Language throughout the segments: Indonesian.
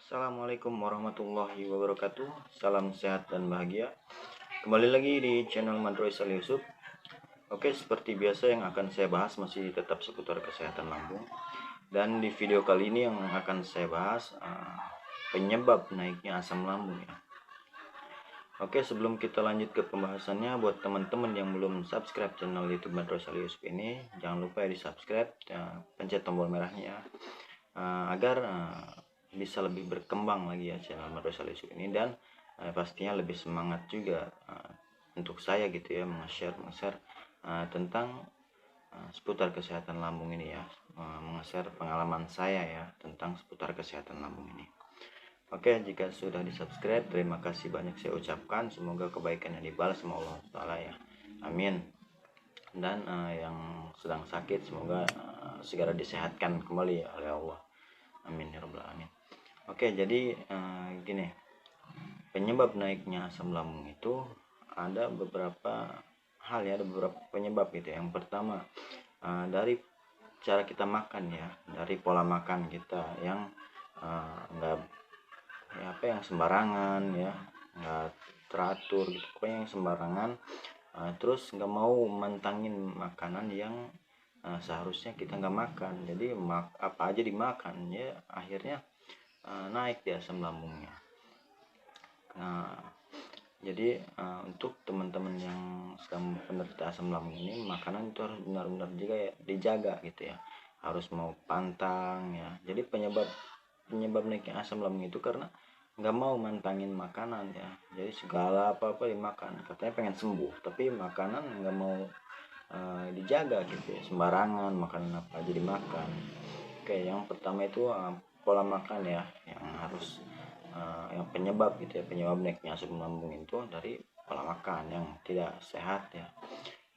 Assalamualaikum warahmatullahi wabarakatuh. Salam sehat dan bahagia. Kembali lagi di channel Mandroy Sal Yusuf. Oke, seperti biasa yang akan saya bahas masih tetap seputar kesehatan lambung. Dan di video kali ini yang akan saya bahas penyebab naiknya asam lambung ya. Oke, sebelum kita lanjut ke pembahasannya, buat teman-teman yang belum subscribe channel YouTube Mandroy Sal Yusuf ini, jangan lupa ya di subscribe, pencet tombol merahnya agar bisa lebih berkembang lagi ya channel Mandroy Sal Yusuf ini, dan pastinya lebih semangat juga untuk saya gitu ya, meng-share tentang seputar kesehatan lambung ini ya, meng-share pengalaman saya ya tentang seputar kesehatan lambung ini. Oke, jika sudah di subscribe, terima kasih banyak saya ucapkan. Semoga kebaikan yang dibalas sama Allah Ta'ala ya, amin. Dan yang sedang sakit semoga segera disehatkan kembali oleh Allah, amin ya rabbal alamin. Oke, jadi gini, penyebab naiknya asam lambung itu ada beberapa hal ya, ada beberapa penyebab gitu. Yang pertama dari cara kita makan ya, dari pola makan kita yang enggak ya, yang sembarangan ya, nggak teratur gitu, pokoknya yang sembarangan. Terus nggak mau mentangin makanan yang seharusnya kita nggak makan, jadi apa aja dimakan ya, akhirnya naik di asam lambungnya. Nah, jadi untuk teman-teman yang sedang penderita asam lambung ini, makanan itu harus benar-benar juga ya dijaga gitu ya, harus mau pantang ya. Jadi penyebab naiknya asam lambung itu karena nggak mau mantangin makanan ya, jadi segala apa-apa dimakan, katanya pengen sembuh tapi makanan nggak mau dijaga gitu ya, sembarangan makanan apa aja dimakan. Oke, yang pertama itu pola makan ya, yang harus yang penyebab gitu ya, penyebab naiknya asam lambung itu dari pola makan yang tidak sehat ya,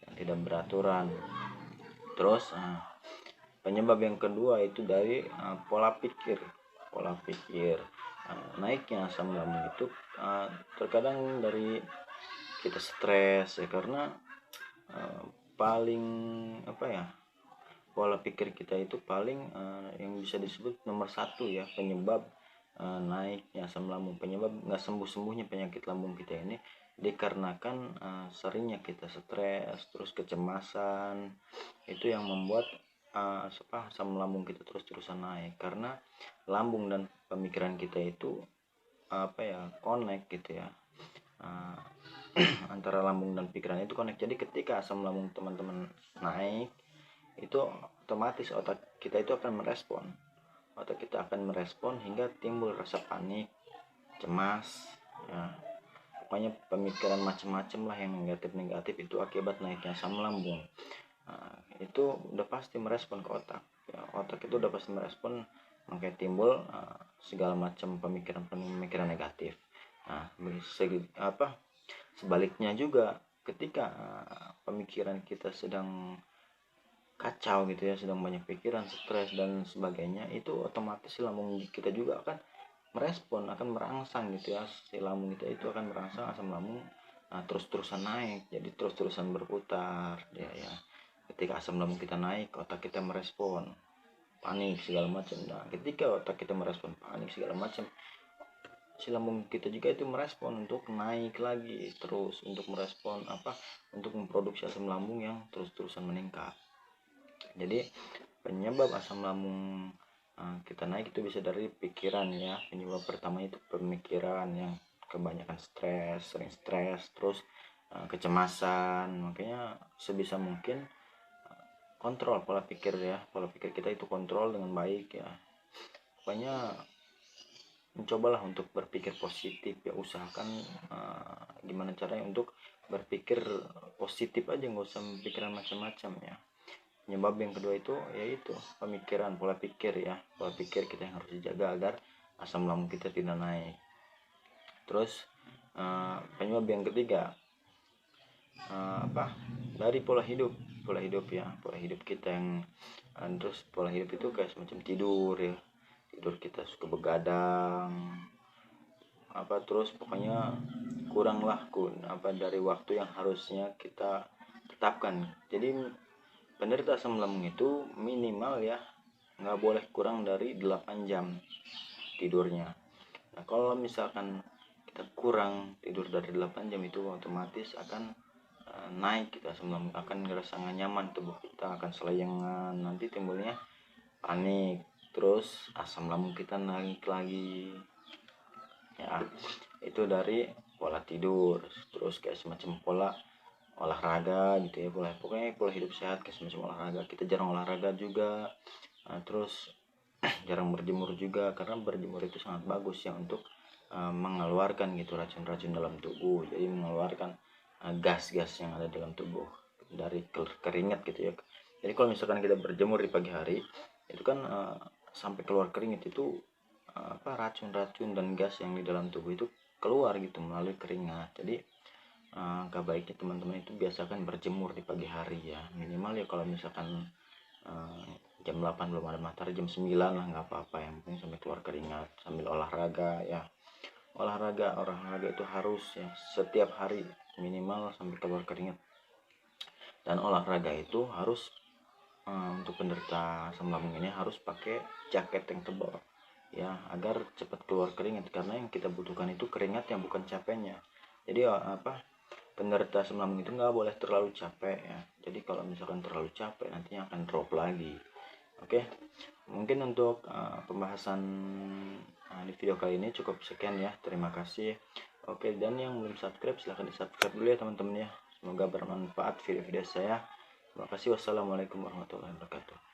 yang tidak beraturan. Terus penyebab yang kedua itu dari pola pikir. Naiknya asam lambung itu terkadang dari kita stres ya, karena paling apa ya, pola pikir kita itu paling yang bisa disebut nomor satu ya, penyebab naiknya asam lambung. Penyebab nggak sembuh-sembuhnya penyakit lambung kita ini dikarenakan seringnya kita stres, terus kecemasan, itu yang membuat asam lambung kita terus-terusan naik. Karena lambung dan pemikiran kita itu connect gitu ya, antara lambung dan pikiran itu connect. Jadi ketika asam lambung teman-teman naik, itu otomatis otak kita itu akan merespon. Otak kita akan merespon hingga timbul rasa panik, cemas ya, pokoknya pemikiran macam-macam lah yang negatif itu akibat naiknya asam lambung. Itu udah pasti merespon ke otak ya, otak itu udah pasti merespon, makanya timbul segala macam pemikiran negatif. Sebaliknya juga ketika pemikiran kita sedang kacau gitu ya, sedang banyak pikiran, stres dan sebagainya, itu otomatis lambung kita juga akan merespon, akan merangsang gitu ya, si lambung kita itu akan merangsang asam lambung terus-terusan naik, jadi terus-terusan berputar ya. Ketika asam lambung kita naik, otak kita merespon panik segala macam. Nah, ketika otak kita merespon panik segala macam, si lambung kita juga itu merespon untuk naik lagi, terus untuk merespon untuk memproduksi asam lambung yang terus-terusan meningkat. Jadi penyebab asam lambung kita naik itu bisa dari pikiran ya. Penyebab pertama itu pemikiran yang kebanyakan sering stres, terus kecemasan. Makanya sebisa mungkin kontrol pola pikir ya, pola pikir kita itu kontrol dengan baik ya. Pokoknya mencobalah untuk berpikir positif ya, usahakan gimana caranya untuk berpikir positif aja, nggak usah pikiran macam-macam ya. Penyebab yang kedua itu yaitu pemikiran, pola pikir ya, pola pikir kita yang harus dijaga agar asam lambung kita tidak naik. Terus penyebab yang ketiga dari pola hidup ya, pola hidup kita yang terus pola hidup itu kayak semacam tidur ya, tidur kita suka begadang terus pokoknya kuranglah dari waktu yang harusnya kita tetapkan. Jadi penderita asam lambung itu minimal ya nggak boleh kurang dari 8 jam tidurnya. Nah, kalau misalkan kita kurang tidur dari 8 jam itu otomatis akan naik kita asam lambung, akan ngerasa nggak nyaman, tubuh kita akan selayangan, nanti timbulnya panik, terus asam lambung kita naik lagi ya. Itu dari pola tidur, terus kayak semacam pola olahraga gitu ya, pokoknya pola hidup sehat kayak semacam olahraga, kita jarang olahraga juga. Nah, terus jarang berjemur juga, karena berjemur itu sangat bagus ya untuk mengeluarkan gitu racun-racun dalam tubuh, jadi mengeluarkan gas-gas yang ada dalam tubuh dari keringat gitu ya. Jadi kalau misalkan kita berjemur di pagi hari itu kan sampai keluar keringat itu racun-racun dan gas yang di dalam tubuh itu keluar gitu melalui keringat. Jadi angka baiknya teman-teman itu biasakan berjemur di pagi hari ya, minimal ya kalau misalkan jam 8 belum ada matahari, jam 9 lah nggak apa-apa, yang penting sampai keluar keringat sambil olahraga ya. Olahraga itu harus ya setiap hari minimal sampai keluar keringat. Dan olahraga itu harus untuk penderita asam lambung ini harus pakai jaket yang tebal ya, agar cepat keluar keringat, karena yang kita butuhkan itu keringat yang bukan capeknya. Jadi penderita asam lambung itu nggak boleh terlalu capek ya, jadi kalau misalkan terlalu capek nantinya akan drop lagi. Oke, mungkin untuk pembahasan di video kali ini cukup sekian ya, terima kasih. Oke, dan yang belum subscribe silahkan di subscribe dulu ya teman-teman ya, semoga bermanfaat video-video saya. Terima kasih, wassalamualaikum warahmatullahi wabarakatuh.